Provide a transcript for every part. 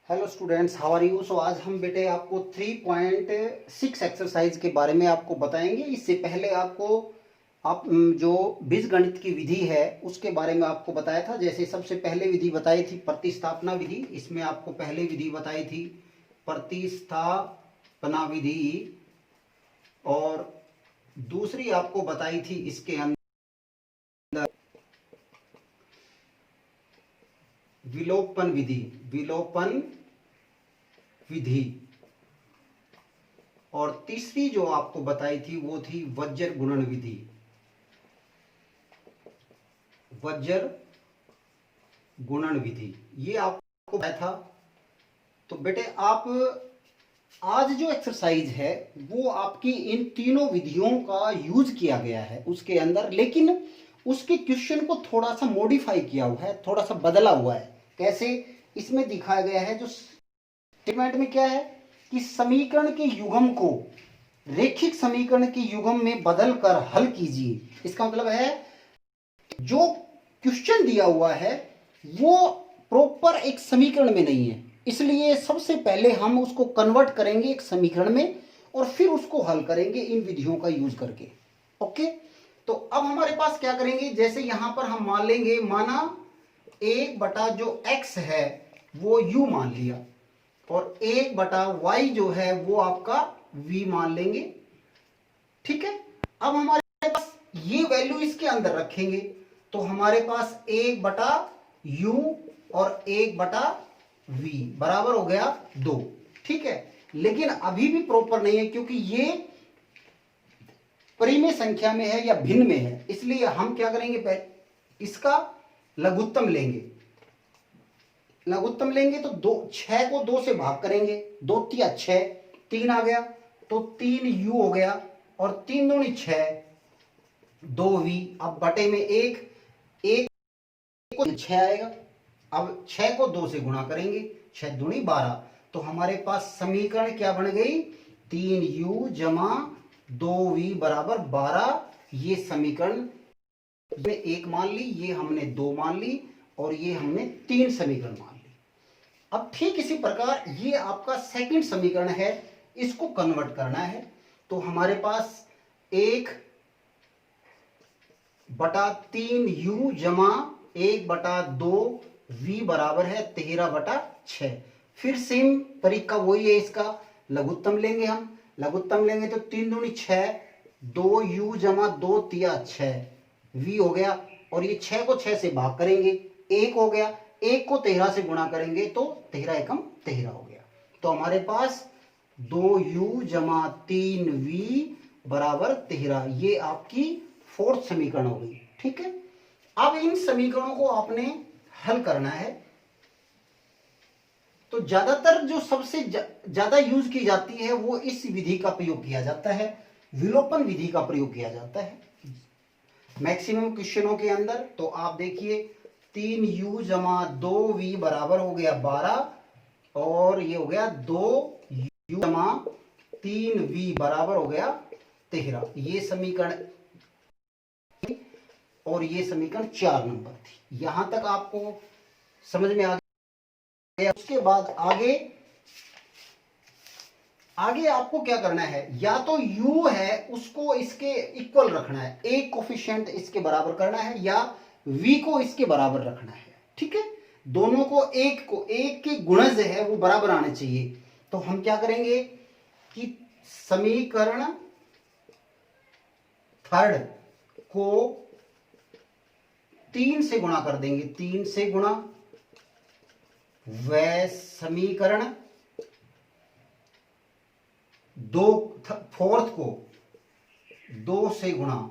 Hello students, how are you. So आज हम बेटे आपको 3.6 एक्सरसाइज के बारे में आपको बताएंगे। इससे पहले आपको जो बीजगणित की विधि है उसके बारे में आपको बताया था। जैसे सबसे पहले विधि बताई थी प्रतिस्थापना विधि। इसमें आपको पहले विधि बताई थी प्रतिस्थापना विधि, और दूसरी आपको बताई थी इसके अंदर विलोपन विधि। विलोपन विधि और तीसरी जो आपको बताई थी वो थी वज्र गुणन विधि। वज्र गुणन विधि ये आपको बताया था। तो बेटे आप आज जो एक्सरसाइज है वो आपकी इन तीनों विधियों का यूज किया गया है उसके अंदर, लेकिन उसके क्वेश्चन को थोड़ा सा मॉडिफाई किया हुआ है, थोड़ा सा बदला हुआ है। कैसे? इसमें दिखाया गया है, जो स्टेटमेंट में क्या है कि समीकरण के युग्म को रेखिक समीकरण के युग्म में बदल कर हल कीजिए। इसका मतलब है जो क्वेश्चन दिया हुआ है वो प्रॉपर एक समीकरण में नहीं है, इसलिए सबसे पहले हम उसको कन्वर्ट करेंगे एक समीकरण में और फिर उसको हल करेंगे इन विधियों का यूज करके। ओके, तो अब हमारे पास क्या करेंगे, जैसे यहां पर हम मान लेंगे, माना 1 बटा जो x है वो u मान लिया और 1/y जो है वो आपका v मान लेंगे। ठीक है, अब हमारे पास ये वैल्यू इसके अंदर रखेंगे तो हमारे पास 1/u और 1/v बराबर हो गया 2। ठीक है, लेकिन अभी भी प्रॉपर नहीं है क्योंकि ये परिमेय संख्या में है या भिन्न में है, इसलिए हम क्या करेंगे, इसका लघुत्तम लेंगे। लघुत्तम लेंगे तो 6 को 2 से भाग करेंगे, 2 तिया 6, 3 आ गया तो 3u हो गया और 3 दूनी 6, 2v। अब बटे में 1 को 6 आएगा। अब 6 को 2 से गुणा करेंगे, 6 दूनी 12, तो हमारे पास समीकरण क्या बन गई, 3u जमा 2v बराबर 12। ये समीकरण में 1 मान ली, ये हमने 2 मान ली और ये हमने 3 समीकरण मान ली। अब ठीक इसी प्रकार ये आपका सेकंड समीकरण है, इसको कन्वर्ट करना है। तो हमारे पास 1/3u जमा 1/2v बराबर है 13/6। फिर सेम तरीका वही है, इसका लघुत्तम लेंगे। हम लघुत्तम लेंगे तो 3 दूनी 6, 2u जमा 2 तिया 6, v हो गया और ये 6 को 6 से भाग करेंगे, 1 हो गया। 1 को 13 से गुणा करेंगे तो 13 एकम 13 हो गया। तो हमारे पास 2u जमा 3v बराबर 13, ये आपकी फोर्थ समीकरण हो गई। ठीक है, अब इन समीकरणों को आपने हल करना है। तो ज्यादातर जो सबसे ज्यादा यूज की जाती है वो इस विधि का प्रयोग किया जाता है, विलोपन विधि का प्रयोग किया जाता है मैक्सिमम क्वेश्चनों के अंदर। तो आप देखिए 3u जमा 2v बराबर हो गया 12 और ये हो गया 2u जमा 3v बराबर हो गया 13। ये समीकरण और ये समीकरण 4 नंबर थी। यहां तक आपको समझ में आ गया। उसके बाद आगे आपको क्या करना है, या तो u है उसको इसके इक्वल रखना है, एक कोफिशिएंट इसके बराबर करना है, या v को इसके बराबर रखना है। ठीक है, दोनों को एक के गुणज है वो बराबर आने चाहिए। तो हम क्या करेंगे कि समीकरण थर्ड को 3 से गुणा कर देंगे, 3 से गुणा, वह समीकरण फोर्थ को 2 से गुणा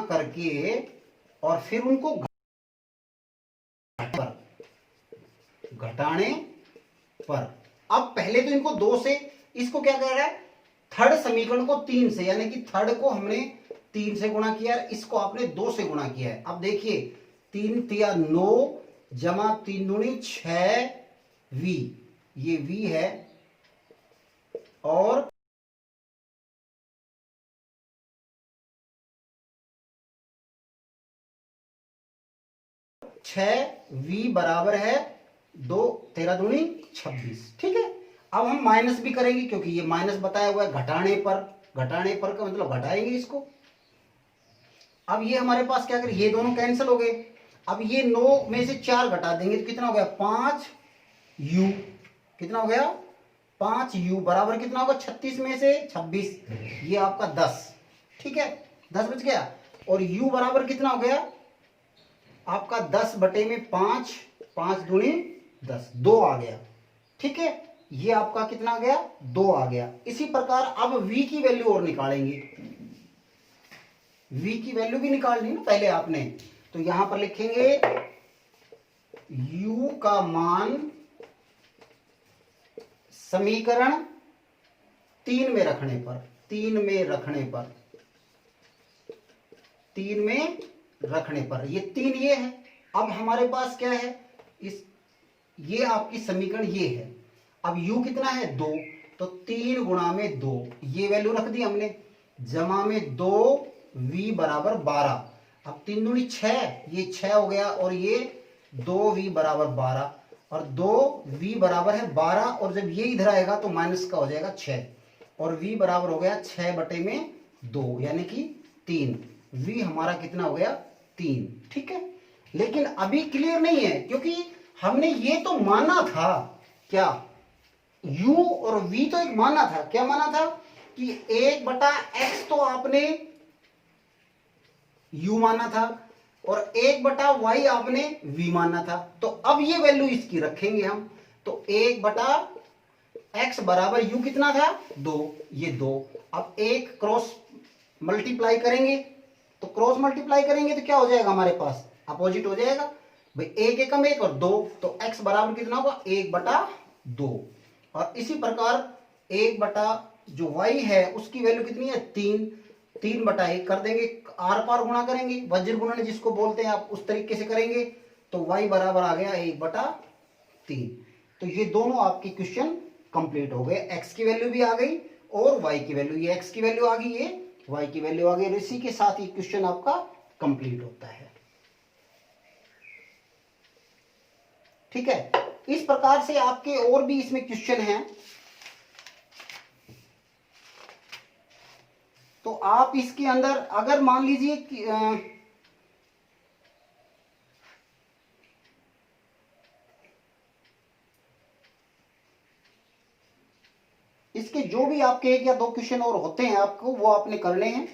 करके और फिर उनको घटाने पर। अब पहले तो इनको 2 से, इसको क्या कह रहा है, थर्ड समीकरण को 3 से, यानी कि थर्ड को हमने 3 से गुणा किया, इसको आपने 2 से गुणा किया है। अब देखिए 3 तिया 9 जमा 3 दूनी 6v, ये v है और 6v बराबर है 2 13 दूनी 26। ठीक है, अब हम माइनस भी करेंगे क्योंकि ये माइनस बताया हुआ है, घटाने पर का मतलब घटाएंगे इसको। अब ये हमारे पास क्या करें, ये दोनों कैंसिल हो गए। अब ये 9 में से 4 घटा देंगे तो कितना हो गया 5u। कितना हो गया 5u बराबर कितना होगा 36 में से 26, ये आपका 10। ठीक है, 10 बच गया। और u बराबर कितना हो गया आपका 10 बटे में 5, 5 दूनी 10, 2 आ गया। ठीक है, ये आपका कितना आ गया 2 आ गया। इसी प्रकार अब v की वैल्यू और निकालेंगे, v की वैल्यू भी निकालनी ना पहले आपने। तो यहां पर लिखेंगे u का मान समीकरण 3 में रखने पर, 3 में रखने पर ये 3 ये है। अब हमारे पास क्या है, ये आपकी समीकरण ये है। अब u कितना है 2, तो 3 गुणा में 2, ये वैल्यू रख दी हमने, जमा में 2v बराबर 12। अब 3 दूनी 6, ये 6 हो गया, और ये 2v बराबर 12, और 2v बराबर है 12, और जब ये इधर आएगा तो माइनस का हो जाएगा 6, और v बराबर हो गया 6 बटे में 2 यानी कि 3। v हमारा कितना हो गया 3। ठीक है, लेकिन अभी क्लियर नहीं है क्योंकि हमने ये तो माना था, क्या u और v तो एक माना था। क्या माना था कि 1/x तो आपने u माना था और 1/y आपने v माना था। तो अब ये वैल्यू इसकी रखेंगे हम, तो 1/x बराबर u कितना था 2, ये 2। अब एक क्रॉस मल्टीप्लाई करेंगे, तो क्रॉस मल्टीप्लाई करेंगे तो क्या हो जाएगा हमारे पास, अपोजिट हो जाएगा भाई, 1 एकम 1 और 2, तो x बराबर कितना होगा 1/2। और इसी प्रकार 1 जो y है उसकी वैल्यू कितनी है 3, 3/1 कर देंगे, आर पार गुणा करेंगे, वज्र गुणन जिसको बोलते हैं आप उस तरीके से करेंगे, तो y बराबर आ गया 1/3। तो ये दोनों आपके क्वेश्चन कंप्लीट हो गए, x की वैल्यू भी आ गई और y की वैल्यू, ये x की वैल्यू आ गई, ये y की वैल्यू आ गई, और इसी के साथ ये क्वेश्चन आपका कंप्लीट होता है। ठीक है, इस प्रकार से आपके और भी इसमें क्वेश्चन हैं, तो आप इसके अंदर अगर मान लीजिए कि इसके जो भी आपके 1 या 2 क्वेश्चन और होते हैं आपको वो आपने करने हैं,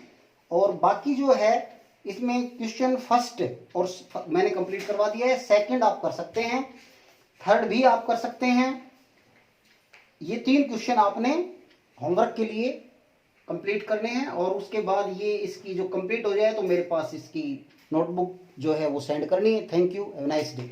और बाकी जो है इसमें क्वेश्चन फर्स्ट और मैंने कंप्लीट करवा दिया है, सेकंड आप कर सकते हैं, थर्ड भी आप कर सकते हैं। ये 3 क्वेश्चन आपने होमवर्क के लिए कंप्लीट करने हैं, और उसके बाद ये इसकी जो कंप्लीट हो जाए तो मेरे पास इसकी नोटबुक जो है वो सेंड करनी है। Thank you, have a nice day.